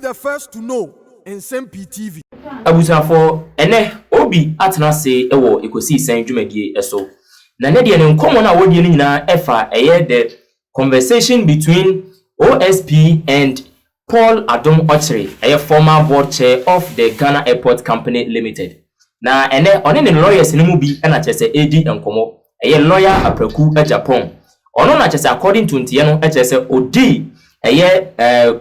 the first to know Nsem-Pii TV. Abusafo ene obi atena se ewo ekosi sen dwumadie eso. Na ne de ne nkomo na wodi ni nyina efa the conversation between OSP and Paul Otchere, a former board chair of the Ghana Airport Company Limited. Na ene one ne lawyers ni mu bi na chese edi nkomo. Lawyer apreku Japan. Ono na chese according to ntie no chese odi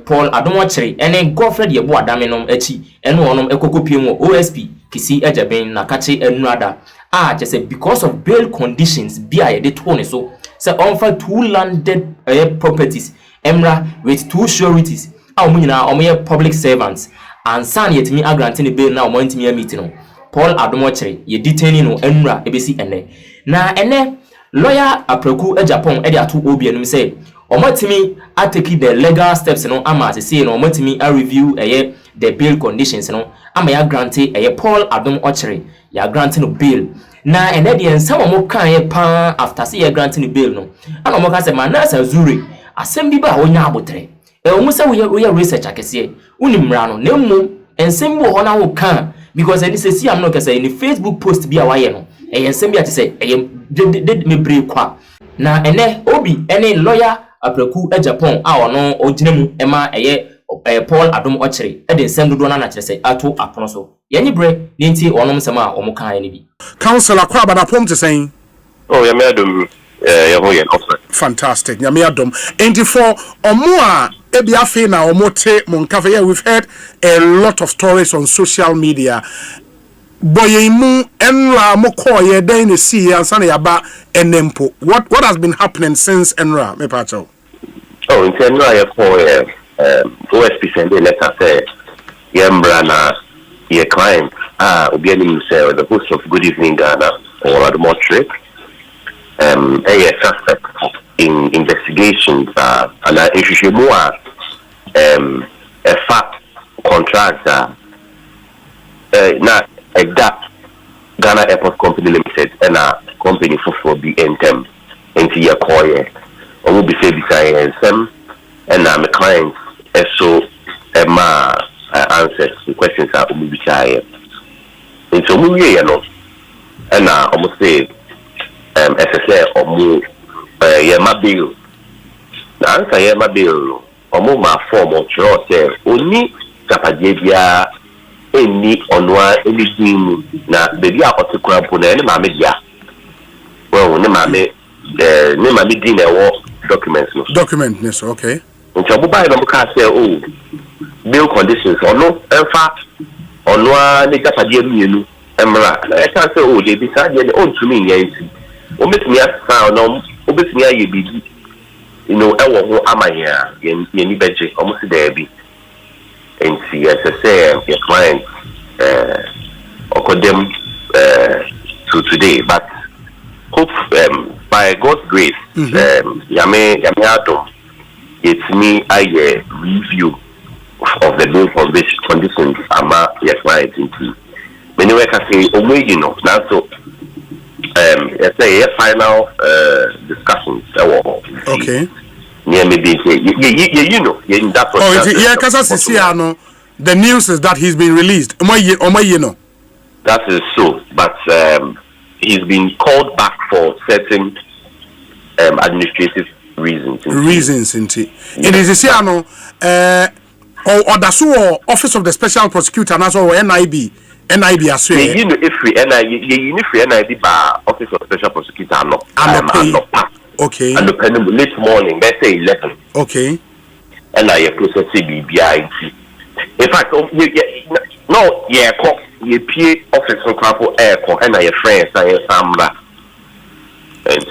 Paul Otchere ene Godfred ye bo adame nom achi ene onom ekokopie mu OSP kisi ejaben na kache enrada chese because of bail conditions bia de to ne so offer 2 landed properties emra with 2 sureties omunyina public servants and san yetimi agrantine bail na omantimi meeting no Paul Otchere ye detaining no enra ebesi ene na ene lawyer apreku Japan e ato obi anum say omatimi atake the legal steps no ama say no omatimi a review the bail conditions no ama ya grante Paul Otchere ya grante no bail na ene de ensam omo kan pa after say ya grante no bail no ana omo ka say manasa Azure asem bi ba wonya abotre omo say we research akese unimra no nemu ensem bi ho na wo kan because any say am no ka say in Facebook post bi a waye no ensem bi ati say did me break kwa na ene obi ene lawyer apreku Japan ono oginemu ema Paul Otchere e de nsem dodo na kire say ato apono so yenyi bre ne nti onom nsem a omo kan ne bi councilor kwa bada pom te saying oh ya me adom ya ho ye offer fantastic ya me adom enti for omo a ebi afi na omo te monkafe yeah we've heard a lot of stories on social media boyimu enra moko ye den ne see ansa na yaba enempo what has been happening since enra me pacho oh in enra ye for OSP send a letter say yembrana your client obi ani say the host of Good Evening Ghana or Otchere a suspect in investigations and issue more a fact contract na that Ghana Airport Company Limited and a company for be Nsem into your coye or will be say beside Nsem and my clients so answers the questions are will be shy and so we know and almost say SSA or more my bill the answer yeah my bill or more my form of say only Kapadia any onwa anything na baby a otikura po na any mama dia well ne mama din e wo documents no document yes okay nti obo bai no ka say oh bail conditions ono enfa onwa ne Kapadia mienu emra na e ka say oh dey be sad dey on to me yanti o metumi asa no o betumi aye bibi you know e wo ho amanya yeni beje almost there be and see as I say your client according to today but hope by God's grace yame adom it's me a review of the bail conditions ama your client into many we can say you know now so let's say a final discussions okay yeah, maybe you know, that's what. Oh, yeah, because the news is that he's been released. You know. That is so, but he's been called back for certain administrative reasons. Indeed. It is or that's Office of the Special Prosecutor, and also NIB Azure. You know, if we NIB by Office of the Special Prosecutor, I'm not. Okay. And the late morning, let's say 11. Okay. And I process CBBI. In fact, no, you pay office on Crapo Air, and I friends, I am and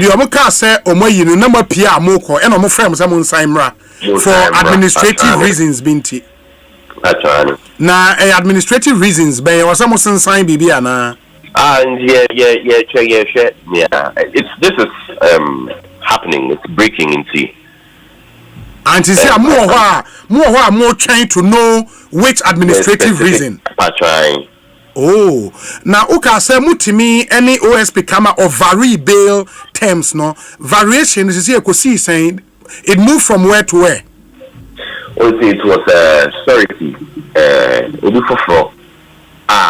you are say, you number Pia Moko, and I'm friends, I'm on Simra for administrative reasons, Binti. That's right. Now, administrative reasons, but you was almost in Sign Bibiana. And yeah. This is happening. It's breaking into. And to say more trying to know which administrative reason. Trying. Oh, now okay, say mutimi any OSP kama or vary bail terms no variation is here. Saying it moved from where to where. it was sorry, obi foforo.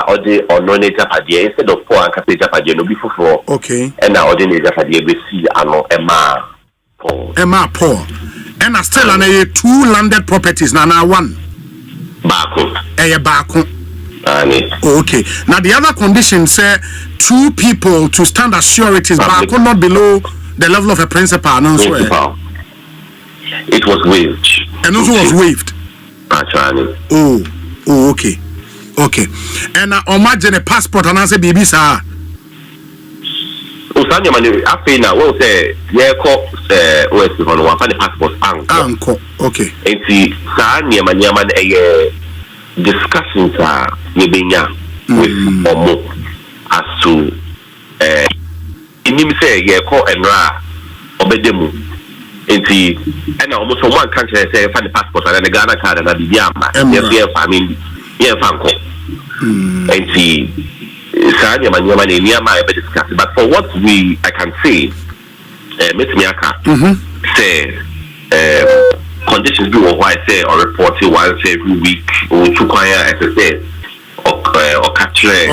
Or the non-native idea instead of 4 and capital idea no be for. Okay. And now the native idea we see Emma Paul. And I still an 2 landed properties now 1. Bako. Okay. Now the other condition say 2 people to stand as sureties, Bako not below the level of a principal. No swear. It was waived. And also was waived. Actually. Oh, okay. Okay. And imagine a passport and answer baby sir. Usanya mani afi na we say ye ko OSP on one the passport anko. Okay. Enti saa nyama na discussions are yebenya with omo as to inim say ye ko enra obedemu. Enti na omo so one country say find the passport and the Ghana card and the biama. Yes, I mean fanko. And see, but for what I can say, say conditions do what I say or report it once every week or 2 choir as I say or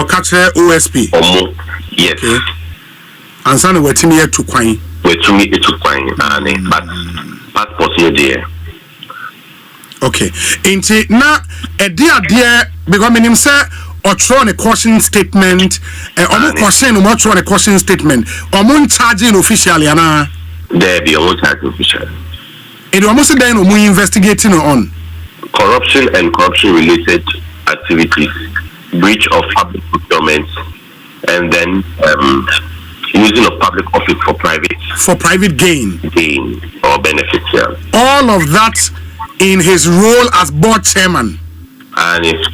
Otchere OSP or more. Yes. Okay. And son we're to me to coin. We're to me to coin but passport you there. Okay. Inti na dear because minim say Otchere a caution statement omo caution no Otchere a caution statement omo charging officially ana there be omo charging officially it almost then omo investigating on corruption and corruption related activities, breach of public procurement, and then using of public office for private gain or benefits. Yeah. All of that in his role as board chairman. And it's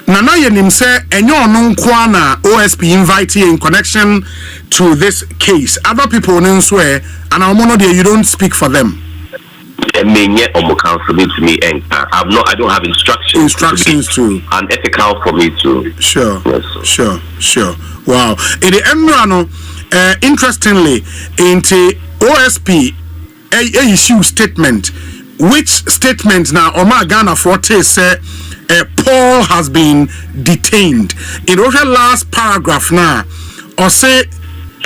Nana yenim say enyo no nkwa na OSP invite in connection to this case. Other people no swear and omo there you don't speak for them. I don't have instructions to unethical for me to. Sure. Yes. Sure. Wow. In the end, interestingly, into OSP a issue statement. Which statement now Omar Ghana Forte say Paul has been detained. In the last paragraph now, or say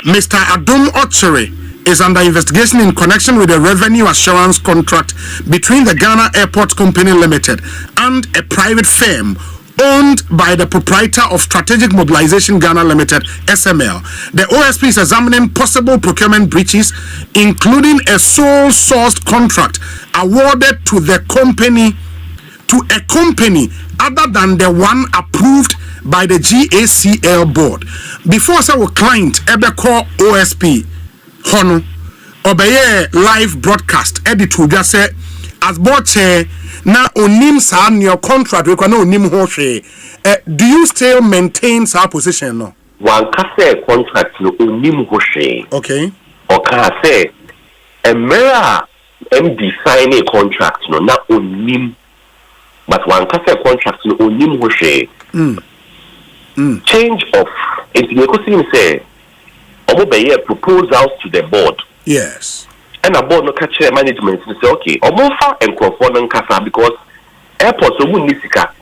Mr. Adom Otchere is under investigation in connection with a revenue assurance contract between the Ghana Airport Company Limited and a private firm owned by the proprietor of Strategic Mobilization Ghana Limited, SML. The OSP is examining possible procurement breaches, including a sole-sourced contract awarded to a company other than the one approved by the GACL board. Before our client ever call OSP, Hono, obey live broadcast edit to just say as board chair na onim sa your contract we can onim ho hwe. Do you still maintain sa position no? One can say contract no onim ho hwe. Okay. Or can say a mere MD sign a contract no na onim, but one can say contract no onim ho hwe. Change of it you say proposals to the board. Yes. And a board no catch management and say, okay, omofa and conform kasa because airports omu nisika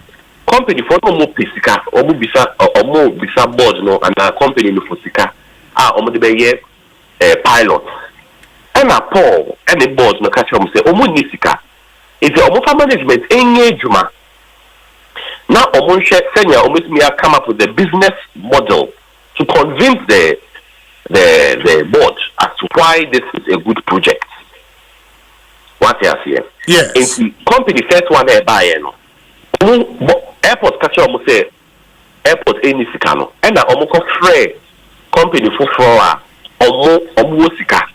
company for no more pisika omu bisa board no and a company no for sika omu de be pilot and a Paul and the board no catch say omu nisika is the omofa management enye juma now omu senior omu me come up with the business model to convince the board as to why this is a good project. What you see? Yes. In the company first one they buy airport catch almost say airport any sikano and na omo free company for omo sika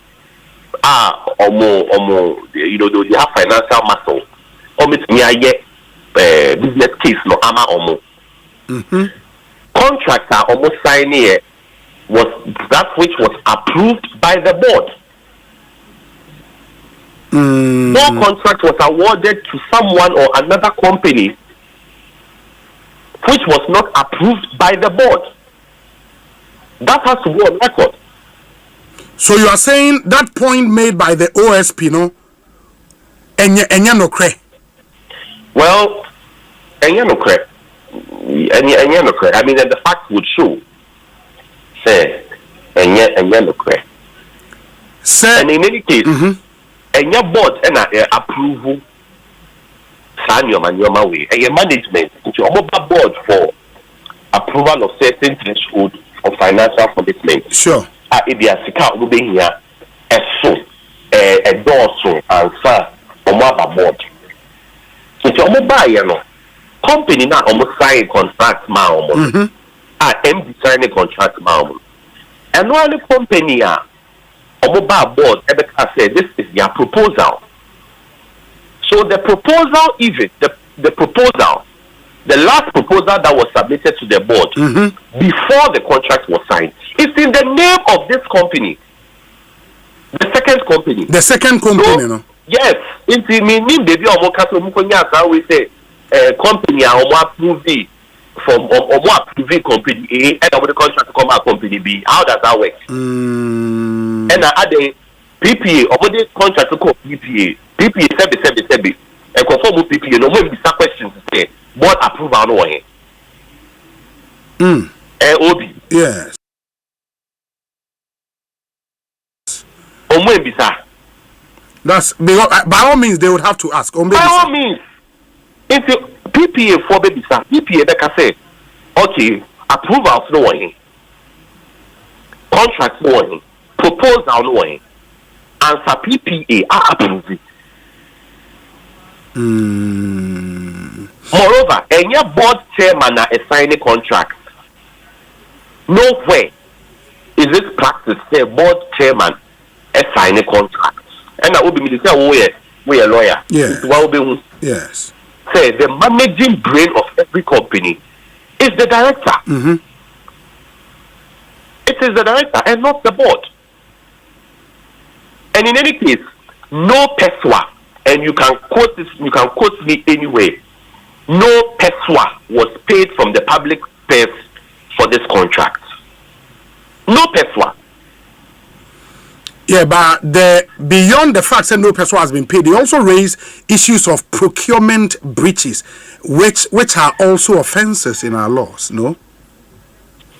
omo you know they have financial muscle omo me business case no ama omo contractor almost sign here was that which was approved by the board. No contract was awarded to someone or another company which was not approved by the board. That has to be on record. So you are saying that point made by the OSP, no? enya no kre. Well, enya no kre. Enya no kre. I mean, the facts would show. Say, enya no kre. Say, and in any case, enya board and approval. Your way. A management into a mobile board for approval of certain threshold of financial commitment. Sure. If you are sika moving here, a door and sir, a mobile board. It's a mobile, company now almost sign contract almost. MD sign a contract almost. And one company a mobile board, said this is their proposal. So the proposal, even the proposal, the last proposal that was submitted to the board before the contract was signed, is in the name of this company, the second company. The second company, so, no? Yes, it's mean baby or more we say company or more approved from or more approved company A and the contract to come out company B. How does that work? And I the PPA or the contract to call PPA. PPA sebi. And conform with PPA. No more bisa questions say board approval no way. OB. Yes. Omwe bisa. That's because, by all means they would have to ask. By all means, if PPA for baby bisa, PPA that can say, okay, approval no way, contract no way, proposal no way, answer PPA are approved. Moreover, any board chairman assigning contract. Nowhere is it practice say board chairman assigning contract. And I will be say we a lawyer. Yes. Yes. Say the managing brain of every company is the director. It is the director and not the board. And in any case, no peswa, and you can quote this, you can quote me anyway. No peswa was paid from the public purse for this contract. No peswa. Yeah, but beyond the fact that no peswa has been paid, they also raise issues of procurement breaches, which are also offences in our laws. No.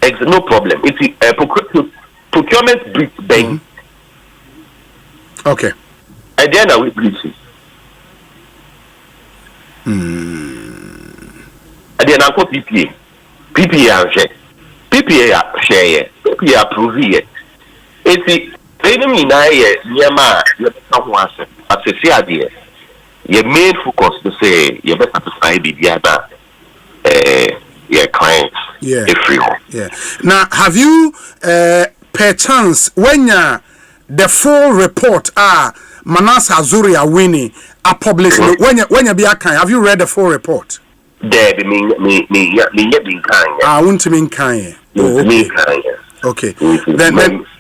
No problem. It's procurement breach. Okay. And then I will breach it. And then I call PPA. PPA share. PPA share. PPA approve it. It's enemy na yema as a idea. Your main focus to say you better satisfy the other your clients. Yeah. Everyone. Yeah. Now, have you per chance when the full report Manas Azure winning are published when you be a kind? Have you read the full report? There me won't mean kind. Okay.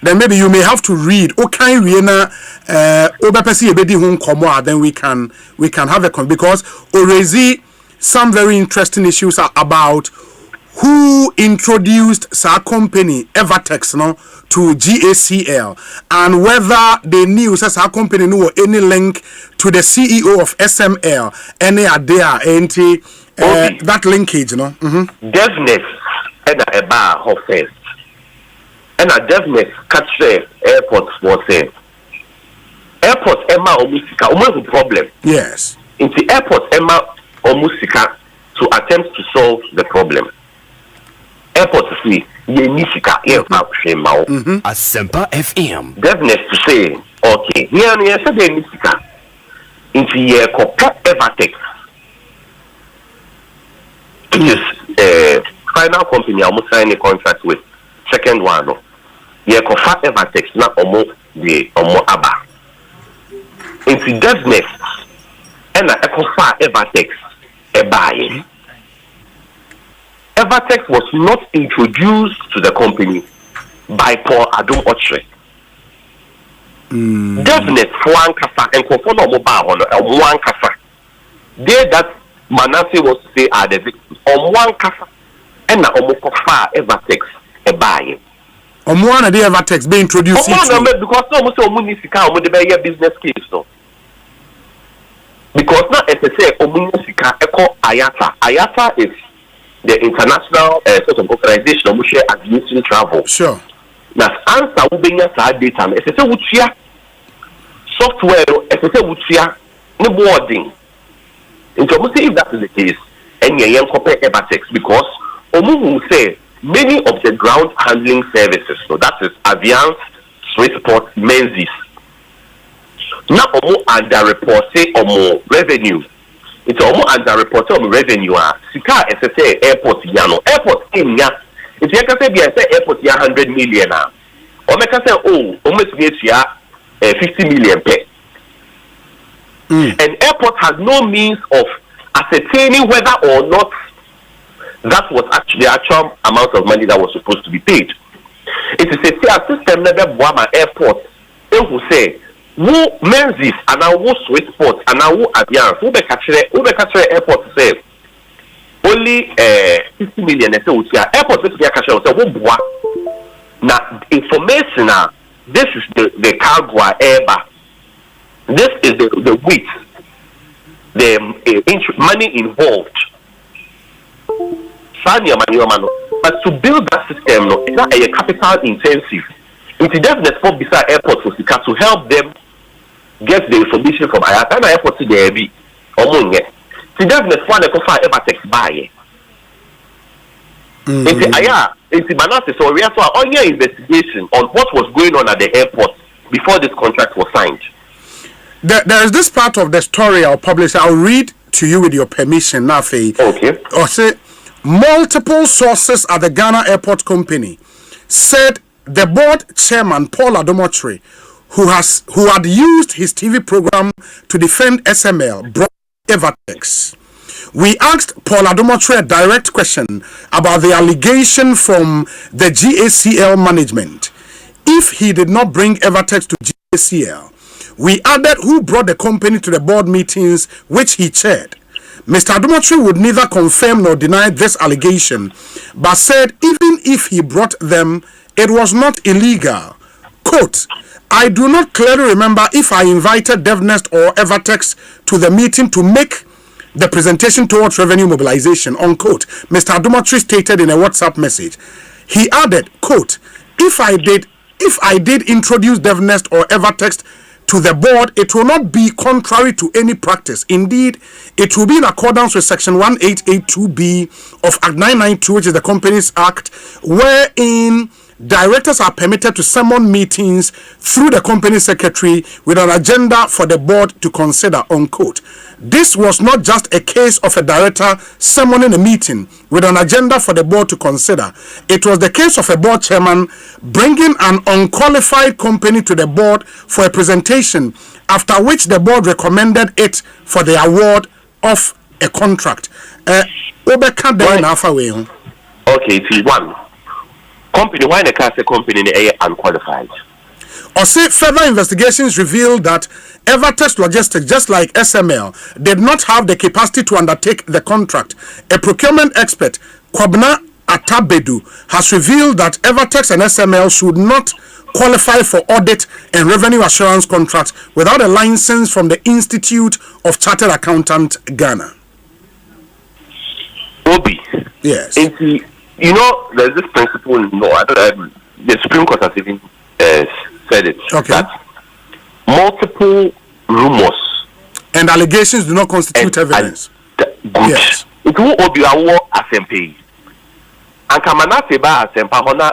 Then maybe you may have to read. Okay, we na obepesi ebedi hun komo then we can have a because already some very interesting issues are about who introduced our company Everex to GACL and whether they knew our company knew any link to the CEO of SML any idea that linkage deafness and a bar offense and a deafness catch airport was saying airport Emma Omusika almost a problem. Yes. In the airport Emma Omusika to attempt to solve the problem. Airport to see Yenisika airport Shemao. Nsem-Pii FM. Deafness to say, okay, here and here said Yenisika into your Everex. It is final company almost sign a contract with. Second one, ye kofa Everex na omo aba. Into deafness and a kofa Everex a buy. Everex was not introduced to the company by Paul Otchere. Deafness for one kasa and kofa no mobile one kasa. There that Manasseh was to say are the victims on one kasa and na omo kofa Everex a buy. One of the Everex being introduced because no much omo ni sika omo de be business case no. because now as I say Omunyasika Echo IATA is the international sort of organization of share aviation travel. Sure. Now answer Ubenya sa data as I say wutia software as I say wutia no boarding. And so if that is the case, and you compare Everex because Omu will say many of the ground handling services, so that is Aviance, Swissport, Menzies. Now Omu under report say Omu revenue. It's Omu under report Omu revenue. Sika SSA airport yano airport in ya. If you can say be say airport ya 100 million now. Or make say oh almost get ya 50 million pay. And airport has no means of ascertaining whether or not that was actually the actual amount of money that was supposed to be paid. It is a system level Buama airport. They will say, who Menzies and now who Swissport and now who Aviance, who be capture airport say only 50 million. They say airport will be capture. Say who Bua. Now information now. This is the cargo airba. This is the weight, the money involved. But to build that system, no, it's not a capital intensive. It's definitely for beside airport for Sika to help them get the information from IATA and airport to the be or it's definitely for the coffee Everex buy. It's Banati, so we have to on your investigation on what was going on at the airport before this contract was signed. There is this part of the story I'll publish. I'll read to you with your permission, Nafi. Okay. Or say, multiple sources at the Ghana Airport Company said the board chairman Paul Otchere, who had used his TV program to defend SML, brought Everex. We asked Paul Otchere a direct question about the allegation from the GACL management. If he did not bring Everex to GACL, we added who brought the company to the board meetings which he chaired. Mr. Otchere would neither confirm nor deny this allegation, but said even if he brought them, it was not illegal. Quote, I do not clearly remember if I invited DevNest or Everex to the meeting to make the presentation towards revenue mobilization, unquote, Mr. Otchere stated in a WhatsApp message. He added, quote, if I did introduce DevNest or Everex to the board, it will not be contrary to any practice. Indeed, it will be in accordance with Section 1882B of Act 992, which is the Companies Act, wherein directors are permitted to summon meetings through the company secretary with an agenda for the board to consider, unquote. This was not just a case of a director summoning a meeting with an agenda for the board to consider. It was the case of a board chairman bringing an unqualified company to the board for a presentation, after which the board recommended it for the award of a contract. Okay, it's one. Company, why the car say company unqualified? Or say further investigations revealed that Everex Logistics, just like SML, did not have the capacity to undertake the contract. A procurement expert, Kwabna Atabedu, has revealed that Everex and SML should not qualify for audit and revenue assurance contracts without a license from the Institute of Chartered Accountants, Ghana. Obi. Yes. You know, there's this principle. No, I don't. The Supreme Court has even said it. Okay. That multiple rumors and allegations do not constitute evidence. Good. Yes. It will Obi awo Nsem-Pii. And kamana seba Nsem-Pii hona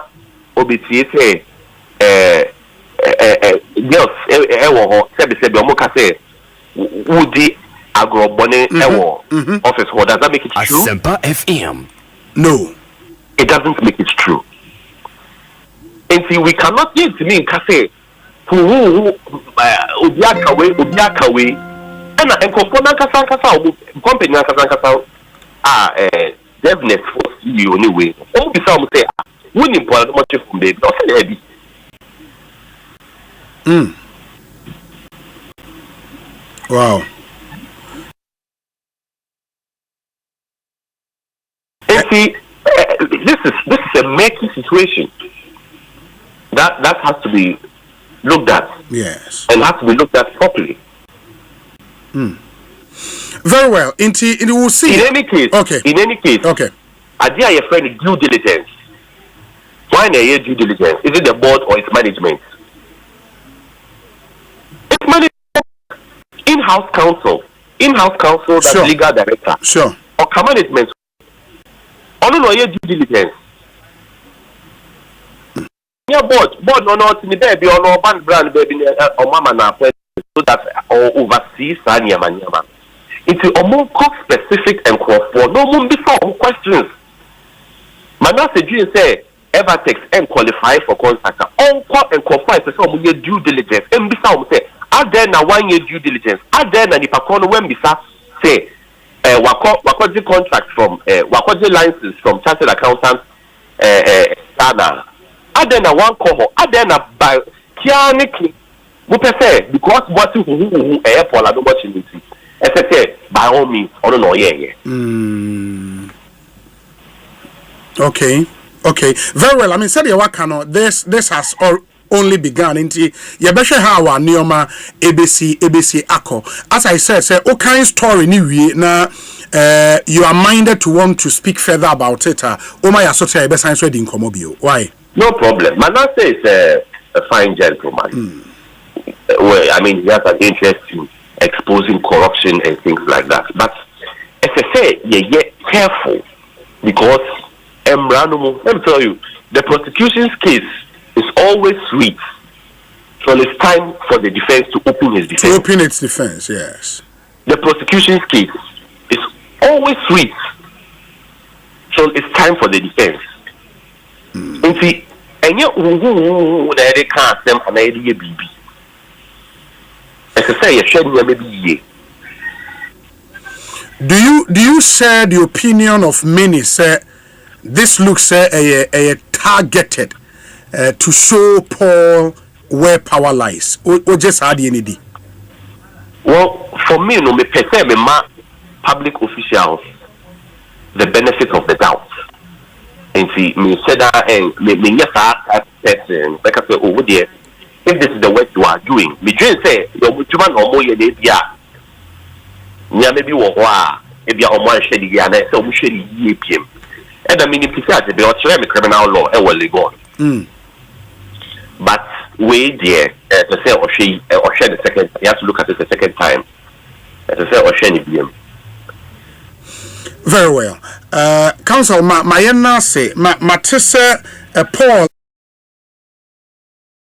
Obi tie say girls ewo ho sebi omo ka say wudi agrobone ewo office ho. Does that make it true? Nsem-Pii FM. No. It doesn't make it true. And see, we cannot get to me in Cafe who Obiakawe and Compona Kasa company Kasa DevNet for you anyway. All be some say, winning point much from baby, nothing heavy. Wow. And see, this is a murky situation that has to be looked at. Yes. And has to be looked at properly. Very well. Into we'll see. In any case, okay. Idea your friend due diligence. Why na due diligence? Is it the board or its management? It's management. In-house counsel, that's sure. legal director. Sure. Or management. Ono no due diligence. Yeah, board no not in the baby or no brand baby or mama na so that or overseas nyama. It's a more cost specific and for no more before questions. Manase June say Everex and qualify for contractor. Encore and qualify for some due diligence. And besides say are there na 1 year due diligence? Are there na nipakono when bisa say wakoji contract from wakoji license from chartered accountants Ghana. Are there na one coho? Are there na by kianiki? Say because what who airport I don't watch it. Say by all means, I don't know Okay. Very well. I mean, said Wakano, this has only begun into Yabesha Hawa Nioma ABC Ako. As I said, say okay story ni na you are minded to want to speak further about it. My associate best science wedding comobio. Why? No problem. Manasseh is a fine gentleman. Well, I mean, he has an interest in exposing corruption and things like that. But as I say, you're careful because let me tell you, the prosecution's case is always sweet. So it's time for the defense to open his defense. To open its defense, yes. The prosecution's case is always sweet. So it's time for the defense. And see, and you can't them an idea baby. As I say, maybe. Do you share the opinion of many? Say this looks a targeted to show Paul where power lies. Or just had any day. Well, for me, no, me per se, me public officials the benefit of the doubt. And see, me said that and me yes, I person like I say over there. If this is the work you are doing, me just say your mutuman or more ye yeah. Maybe maybe on one shady and I so we should PM. And I mean if you say the Otchere criminal law legal. But wait there to say or share the second you have to look at it the second time. To say or share PM. Very well. Council, my say, Paul